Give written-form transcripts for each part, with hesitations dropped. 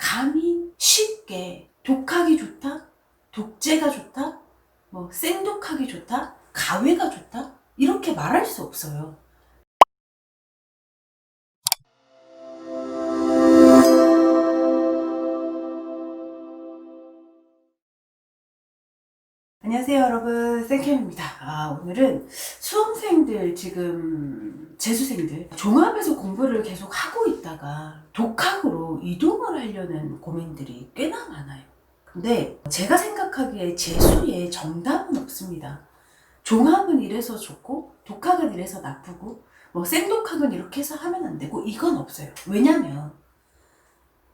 감히 쉽게 독학이 좋다? 독재가 좋다? 뭐 생독학이 좋다? 가외가 좋다? 이렇게 말할 수 없어요. 안녕하세요 여러분, 쌤캠입니다. 오늘은 수험생들, 지금 재수생들 종합에서 공부를 계속 하고 있다가 독학으로 이동을 하려는 고민들이 꽤나 많아요. 근데 제가 생각하기에 재수에 정답은 없습니다. 종합은 이래서 좋고 독학은 이래서 나쁘고 뭐 생독학은 이렇게 해서 하면 안 되고 이건 없어요. 왜냐면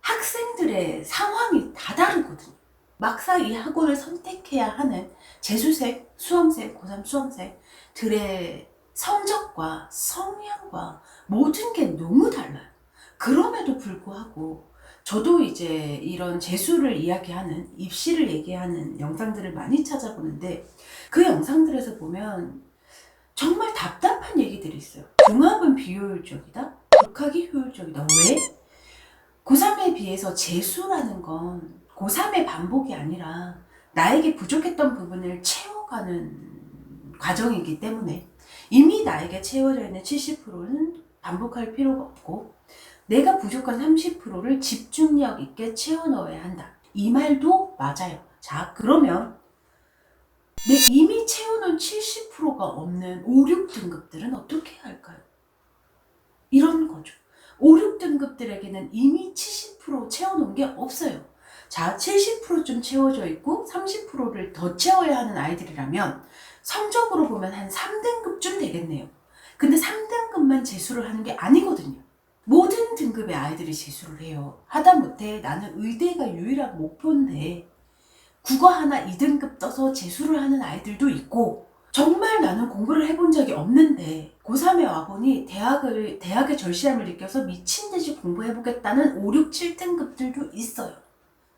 학생들의 상황이 다 다르거든요. 막상 이 학원을 선택해야 하는 재수생, 수험생, 고3 수험생들의 성적과 성향과 모든 게 너무 달라요. 그럼에도 불구하고 저도 이제 이런 재수를 이야기하는, 입시를 얘기하는 영상들을 많이 찾아보는데 그 영상들에서 보면 정말 답답한 얘기들이 있어요. 종합은 비효율적이다? 독학이 효율적이다. 왜? 고3에 비해서 재수라는 건 고3의 반복이 아니라 나에게 부족했던 부분을 채워가는 과정이기 때문에 이미 나에게 채워져 있는 70%는 반복할 필요가 없고 내가 부족한 30%를 집중력 있게 채워 넣어야 한다. 이 말도 맞아요. 자, 그러면 내 이미 채워놓은 70%가 없는 5, 6등급들은 어떻게 해야 할까요? 이런 거죠. 5, 6등급들에게는 이미 70% 채워놓은 게 없어요. 자, 70%좀 채워져 있고 30%를 더 채워야 하는 아이들이라면 성적으로 보면 한 3등급쯤 되겠네요. 근데 3등급만 재수를 하는 게 아니거든요. 모든 등급의 아이들이 재수를 해요. 하다못해 나는 의대가 유일한 목표인데 국어 하나 2등급 떠서 재수를 하는 아이들도 있고 정말 나는 공부를 해본 적이 없는데 고3에 와보니 대학의 절실함을 느껴서 미친듯이 공부해보겠다는 5, 6, 7등급들도 있어요.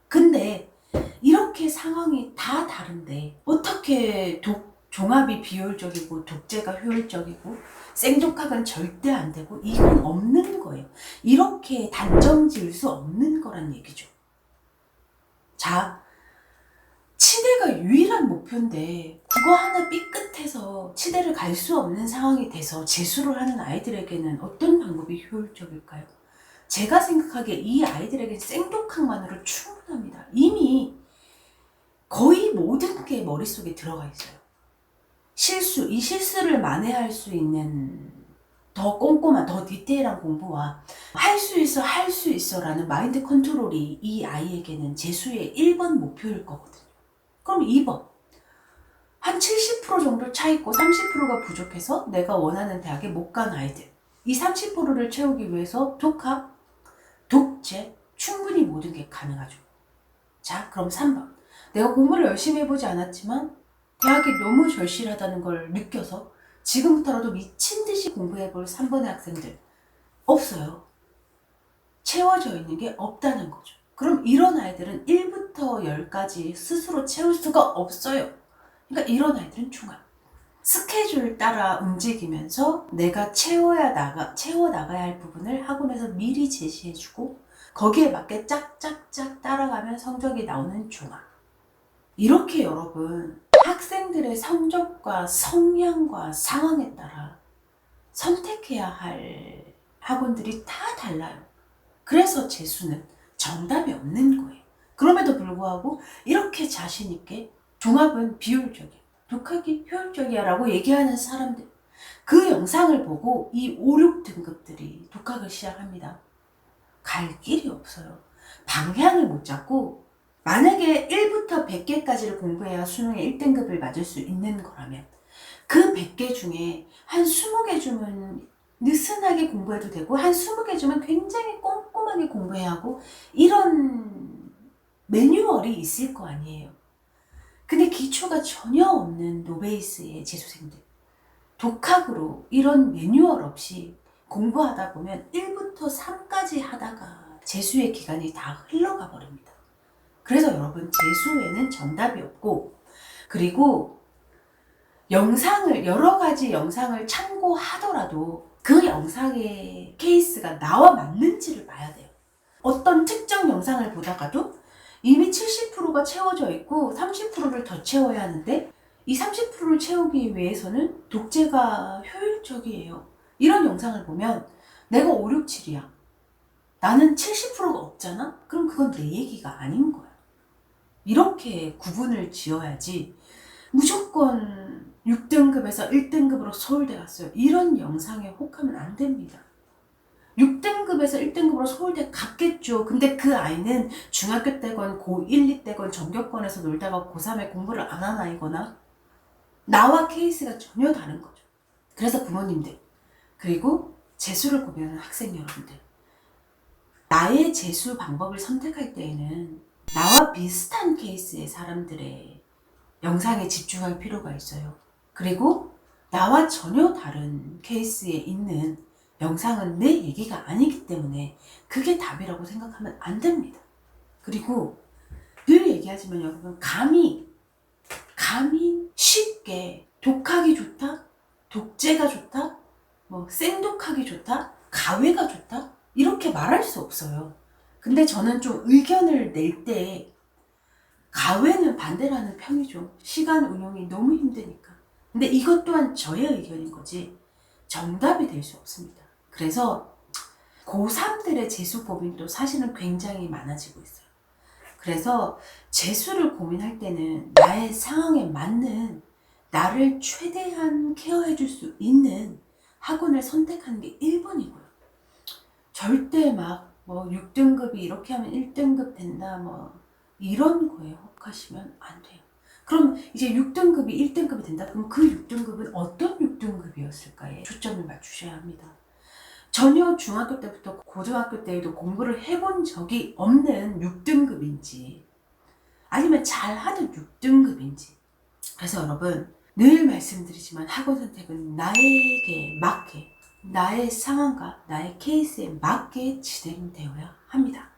근데 이렇게 상황이 다 다른데 어떻게 종합이 비효율적이고 독재가 효율적이고 생독학은 절대 안 되고 이건 없는 거예요. 이렇게 단정 지을 수 없는 거란 얘기죠. 자, 치대가 유일한 목표인데 국어 하나 삐끗해서 치대를 갈 수 없는 상황이 돼서 재수를 하는 아이들에게는 어떤 방법이 효율적일까요? 제가 생각하기에 이 아이들에게 생독학만으로 충분합니다. 이미 거의 모든 게 머릿속에 들어가 있어요. 이 실수를 만회할 수 있는 더 꼼꼼한, 더 디테일한 공부와 할 수 있어 라는 마인드 컨트롤이 이 아이에게는 재수의 1번 목표일 거거든요. 그럼 2번. 한 70% 정도 차 있고 30%가 부족해서 내가 원하는 대학에 못 간 아이들. 이 30%를 채우기 위해서 독학, 독재, 충분히 모든 게 가능하죠. 자, 그럼 3번. 내가 공부를 열심히 해보지 않았지만 대학이 너무 절실하다는 걸 느껴서 지금부터라도 미친 듯이 공부해볼 3번의 학생들. 없어요. 채워져 있는 게 없다는 거죠. 그럼 이런 아이들은 1부터 10까지 스스로 채울 수가 없어요. 그러니까 이런 아이들은 중합. 스케줄 따라 움직이면서 내가 채워 나가야 할 부분을 학원에서 미리 제시해주고 거기에 맞게 짝짝짝 따라가면 성적이 나오는 중합. 이렇게 여러분, 학생들의 성적과 성향과 상황에 따라 선택해야 할 학원들이 다 달라요. 그래서 재수는 정답이 없는 거예요. 그럼에도 불구하고 이렇게 자신 있게 종합은 비효율적이야, 독학이 효율적이야 라고 얘기하는 사람들, 그 영상을 보고 이 5, 6등급들이 독학을 시작합니다. 갈 길이 없어요. 방향을 못 잡고 만약에 1부터 100개까지를 공부해야 수능에 1등급을 맞을 수 있는 거라면 그 100개 중에 한 20개 주면 느슨하게 공부해도 되고 한 20개 주면 굉장히 꼼꼼하게 공부해야 하고 이런 매뉴얼이 있을 거 아니에요. 근데 기초가 전혀 없는 노베이스의 재수생들, 독학으로 이런 매뉴얼 없이 공부하다 보면 1부터 3까지 하다가 재수의 기간이 다 흘러가 버립니다. 그래서 여러분, 재수에는 정답이 없고, 그리고 여러 가지 영상을 참고하더라도 그 영상의 케이스가 나와 맞는지를 봐야 돼요. 어떤 특정 영상을 보다가도 이미 70%가 채워져 있고 30%를 더 채워야 하는데 이 30%를 채우기 위해서는 독재가 효율적이에요. 이런 영상을 보면 내가 5, 6, 7이야. 나는 70%가 없잖아? 그럼 그건 내 얘기가 아닌 거야. 이렇게 구분을 지어야지 무조건 6등급에서 1등급으로 서울대 갔어요. 이런 영상에 혹하면 안 됩니다. 6등급에서 1등급으로 서울대 갔겠죠. 근데 그 아이는 중학교 때건 고1, 2 때건 전교권에서 놀다가 고3에 공부를 안 한 아이거나 나와 케이스가 전혀 다른 거죠. 그래서 부모님들 그리고 재수를 고민하는 학생 여러분들 나의 재수 방법을 선택할 때에는 나와 비슷한 케이스의 사람들의 영상에 집중할 필요가 있어요. 그리고 나와 전혀 다른 케이스에 있는 영상은 내 얘기가 아니기 때문에 그게 답이라고 생각하면 안 됩니다. 그리고 늘 얘기하지만 여러분 감히 쉽게 독학이 좋다? 독재가 좋다? 뭐 생독하기 좋다? 가외가 좋다? 이렇게 말할 수 없어요. 근데 저는 좀 의견을 낼 때 가외는 반대라는 편이죠. 시간 운용이 너무 힘드니까. 근데 이것 또한 저의 의견인 거지 정답이 될 수 없습니다. 그래서 고3들의 재수 고민도 사실은 굉장히 많아지고 있어요. 그래서 재수를 고민할 때는 나의 상황에 맞는 나를 최대한 케어해줄 수 있는 학원을 선택하는 게 1번이고요. 절대 막 뭐 6등급이 이렇게 하면 1등급 된다 뭐 이런 거에 혹하시면 안 돼요. 그럼 이제 6등급이 1등급이 된다? 그럼 그 6등급은 어떤 6등급이었을까에 초점을 맞추셔야 합니다. 전혀 중학교 때부터 고등학교 때에도 공부를 해본 적이 없는 6등급인지 아니면 잘하는 6등급인지 그래서 여러분 늘 말씀드리지만 학원 선택은 나에게 맞게 나의 상황과 나의 케이스에 맞게 진행되어야 합니다.